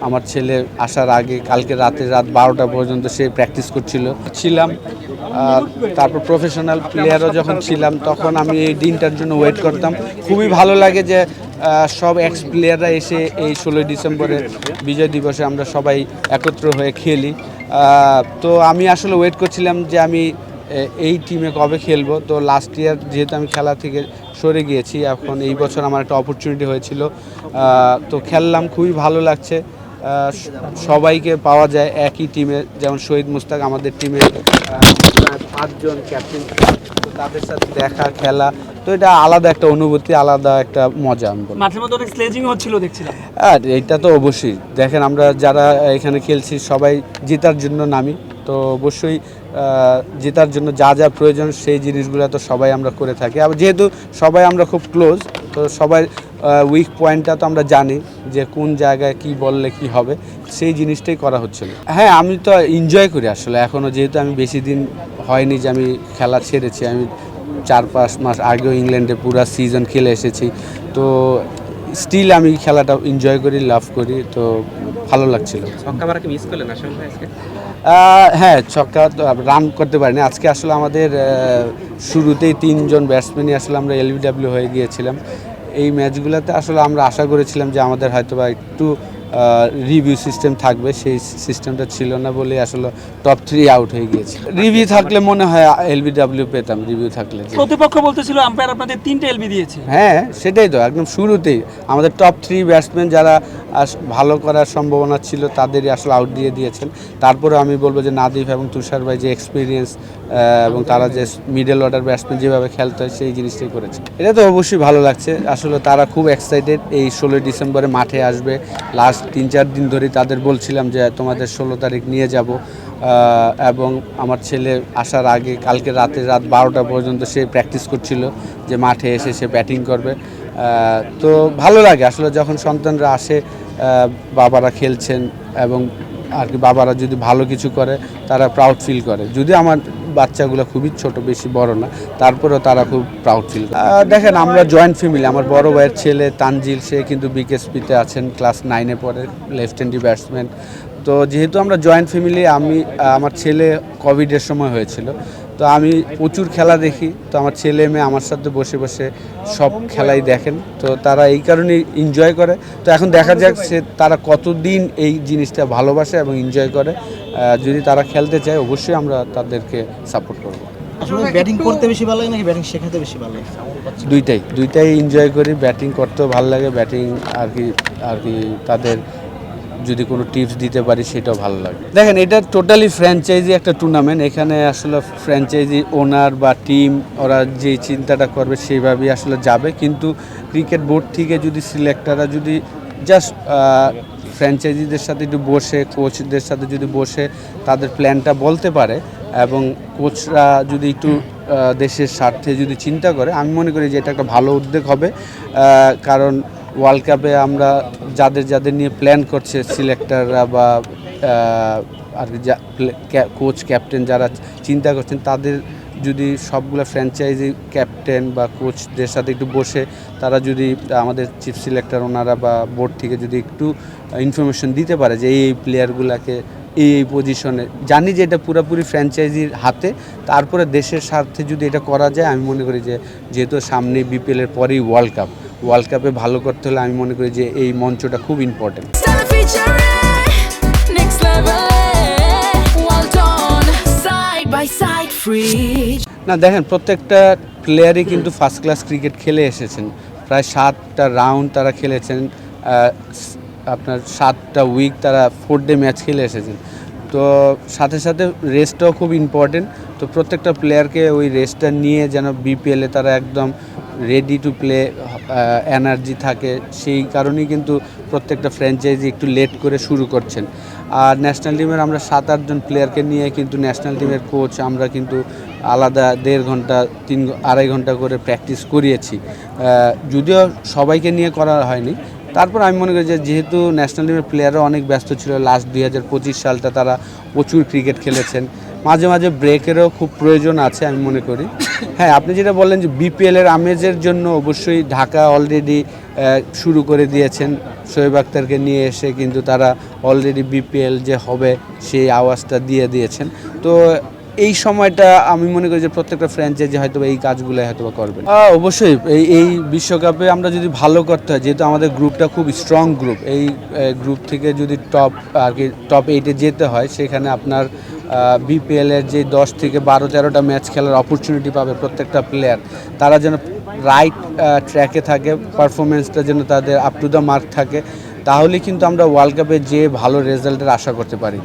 আমার ছেলে আসার আগে কালকে রাত 12টা পর্যন্ত সে প্র্যাকটিস ছিলাম। তারপর প্রফেশনাল প্লেয়ারও যখন ছিলাম তখন আমি এই দিনটার জন্য ওয়েট করতাম। খুবই ভালো লাগে যে সব এক্স প্লেয়াররা এসে এই 16ই ডিসেম্বরে বিজয় দিবসে আমরা সবাই একত্র হয়ে খেলি। তো আমি আসলে ওয়েট করছিলাম যে আমি এই টিমে কবে খেলবো। তো লাস্ট ইয়ার যেহেতু আমি খেলা থেকে সরে গিয়েছি, এখন এই বছর আমার একটা অপরচুনিটি হয়েছিল, তো খেললাম। খুবই ভালো লাগছে, সবাইকে পাওয়া যায় একই টিমে। যেমন শহীদ মুস্তাক আমাদের টিমে 5জন ক্যাপ্টেন, তো তাদের সাথে দেখা খেলা, তো এটা আলাদা একটা অনুভূতি, আলাদা একটা মজা। মাঠের মধ্যে অনেক স্লেজিং হচ্ছিল দেখছিলাম। এটা তো অবশ্যই। দেখেন আমরা যারা এখানে খেলছি সবাই জেতার জন্য নামি, তো অবশ্যই জেতার জন্য যা যা প্রয়োজন সেই জিনিসগুলো তো সবাই আমরা করে থাকি। আবার যেহেতু সবাই আমরা খুব ক্লোজ, তো সবাই উইক পয়েন্টটা তো আমরা জানি যে কোন জায়গায় কি বললে কি হবে, সেই জিনিসটাই করা হচ্ছিল। হ্যাঁ, আমি তো এনজয় করি আসলে এখনও, যেহেতু আমি বেশি দিন হয়নি যে আমি খেলা ছেড়েছি। আমি 4-5 মাস আগেও ইংল্যান্ডে পুরো সিজন খেলে এসেছি, তো স্টিল আমি খেলাটা এনজয় করি, লাভ করি, তো ভালো লাগছিল। হ্যাঁ, ছক্কা রান করতে পারিনি আজকে। আসলে আমাদের শুরুতেই 3জন ব্যাটসম্যানই আসলে আমরা এলবিডব্লিউ হয়ে গিয়েছিলাম। এই ম্যাচগুলোতে আসলে আমরা আশা করেছিলাম যে আমাদের হয়তো বা একটু রিভিউ সিস্টেম থাকবে, সেই সিস্টেমটা ছিল না বলে আসলে টপ 3 আউট হয়ে গিয়েছে। রিভিউ থাকলে মনে হয় এলবিডব্লিউ পেতাম, রিভিউ থাকলে। প্রতিপক্ষ বলতেছিল আম্পায়ার আপনাদের 3টে এলবি দিয়েছে। হ্যাঁ, সেটাই তো, একদম শুরুতেই আমাদের টপ 3 ব্যাটসম্যান যারা ভালো করার সম্ভাবনা ছিল তাদেরই আসলে আউট দিয়ে দিয়েছেন। তারপরে আমি বলবো যে নাদিফ এবং তুষার ভাই যে এক্সপিরিয়েন্স এবং তারা যে মিডল অর্ডার ব্যাটসম্যান যেভাবে খেলতে হয় সেই জিনিসটাই করেছে। এটা তো অবশ্যই ভালো লাগছে। আসলে তারা খুব এক্সাইটেড, এই 16 ডিসেম্বরে মাঠে আসবে। লাস্ট 3-4 দিন ধরেই তাদের বলছিলাম যে তোমাদের 16 তারিখ নিয়ে যাব, এবং আমার ছেলে আসার আগে কালকে রাত 12টা পর্যন্ত সে প্র্যাকটিস করছিল যে মাঠে এসে সে ব্যাটিং করবে। তো ভালো লাগে আসলে যখন সন্তানরা আসে, বাবারা খেলছেন, এবং আর কি বাবারা যদি ভালো কিছু করে তারা প্রাউড ফিল করে। যদি আমার বাচ্চাগুলো খুবই ছোট, বেশি বড় না, তারপরেও তারা খুব প্রাউড ফিল করে। দেখেন আমরা জয়েন্ট ফ্যামিলি। আমার বড় ভাইয়ের ছেলে তানজিল, সে কিন্তু বিকেএসপিতে আছেন, ক্লাস 9-এ পড়ে, লেফট হ্যান্ডি ব্যাটসম্যান। তো যেহেতু আমরা জয়েন্ট ফ্যামিলি, আমার ছেলে কোভিডের সময় হয়েছিল, তো আমি প্রচুর খেলা দেখি। তো আমার ছেলে মেয়ে আমার সাথে বসে বসে সব খেলাই দেখেন, তো তারা এই কারণেই এনজয় করে। তো এখন দেখা যাক তারা কতদিন এই জিনিসটা ভালোবাসে এবং এনজয় করে। যদি তারা খেলতে চায় অবশ্যই আমরা তাদেরকে সাপোর্ট করব। আসলে ব্যাটিং করতে বেশি ভালো লাগে নাকি ব্যাটিং শেখাতে বেশি ভালো লাগে? দুইটাই এনজয় করি। ব্যাটিং করতেও ভালো লাগে, ব্যাটিং আর কি তাদের যদি কোনো টিপস দিতে পারি সেটাও ভালো লাগে। দেখেন এটা টোটালি ফ্র্যাঞ্চাইজি একটা টুর্নামেন্ট। এখানে আসলে ফ্র্যাঞ্চাইজি ওনার বা টিম ওরা যে চিন্তাটা করবে সেইভাবেই আসলে যাবে। কিন্তু ক্রিকেট বোর্ড থেকে যদি সিলেক্টররা যদি জাস্ট ফ্র্যাঞ্চাইজিদের সাথে একটু বসে, কোচদের সাথে যদি বসে তাদের প্ল্যানটা বলতে পারে, এবং কোচরা যদি একটু দেশের স্বার্থে যদি চিন্তা করে, আমি মনে করি যে এটা একটা ভালো উদ্যোগ হবে। কারণ ওয়ার্ল্ড কাপে আমরা যাদের নিয়ে প্ল্যান করছে সিলেক্টররা বা আর কোচ ক্যাপ্টেন যারা চিন্তা করছেন, তাদের যদি সবগুলো ফ্র্যাঞ্চাইজি ক্যাপ্টেন বা কোচদের সাথে একটু বসে তারা যদি আমাদের চিফ সিলেক্টর ওনারা বা বোর্ড থেকে যদি একটু ইনফরমেশন দিতে পারে যে এই প্লেয়ারগুলোকে এই পজিশনে, জানি যে এটা পুরোপুরি ফ্র্যাঞ্চাইজির হাতে, তারপরে দেশের স্বার্থে যদি এটা করা যায়, আমি মনে করি যে যেহেতু সামনে বিপিএলের পরেই ওয়ার্ল্ড কাপে ভালো করতে হলে আমি মনে করি যে এই মঞ্চটা খুব ইম্পর্টেন্ট। না দেখেন, প্রত্যেকটা প্লেয়ারই কিন্তু ফার্স্ট ক্লাস ক্রিকেট খেলে এসেছেন। প্রায় 7টা রাউন্ড তারা খেলেছেন, আপনার 7টা উইক তারা 4 ডে ম্যাচ খেলে এসেছেন। তো সাথে সাথে রেস্টটাও খুব ইম্পর্টেন্ট। তো প্রত্যেকটা প্লেয়ারকে ওই রেস্টটা নিয়ে যেন বিপিএলে তারা একদম রেডি টু প্লে এনার্জি থাকে, সেই কারণেই কিন্তু প্রত্যেকটা ফ্র্যাঞ্চাইজি একটু লেট করে শুরু করছেন। আর ন্যাশনাল টিমের আমরা 7-8 জন প্লেয়ারকে নিয়ে কিন্তু ন্যাশনাল টিমের কোচ আমরা কিন্তু আলাদা 1.5 ঘন্টা 2.5 ঘন্টা করে প্র্যাকটিস করিয়েছি। যদিও সবাইকে নিয়ে করা হয়নি, তারপর আমি মনে করি যে যেহেতু ন্যাশনাল টিমের প্লেয়াররা অনেক ব্যস্ত ছিল, লাস্ট 2025 সালটা তারা প্রচুর ক্রিকেট খেলেছেন, মাঝে মাঝে ব্রেকেরও খুব প্রয়োজন আছে আমি মনে করি। হ্যাঁ, আপনি যেটা বললেন যে বিপিএলের আমেজের জন্য অবশ্যই ঢাকা অলরেডি শুরু করে দিয়েছেন শোয়েব আখতারকে নিয়ে এসে, কিন্তু তারা অলরেডি বিপিএল যে হবে সেই আওয়াজটা দিয়ে দিয়েছেন। তো এই সময়টা আমি মনে করি যে প্রত্যেকটা ফ্র্যাঞ্চাইজি হয়তো এই কাজগুলো হয়তো করবে। অবশ্যই এই বিশ্বকাপে আমরা যদি ভালো করতে হয়, যেহেতু আমাদের গ্রুপটা খুব স্ট্রং গ্রুপ, এই গ্রুপ থেকে যদি টপ 8-এ যেতে হয়, সেখানে আপনার বিপিএলের যে 10 থেকে 12-13টা ম্যাচ খেলার অপরচুনিটি পাবে প্রত্যেকটা প্লেয়ার, তারা যেন রাইট ট্র্যাকে থাকে, পারফরমেন্সটা যেন তাদের আপ টু দ্য মার্ক থাকে, তাহলে কিন্তু আমরা ওয়ার্ল্ড কাপে যে ভালো রেজাল্টের আশা করতে পারি।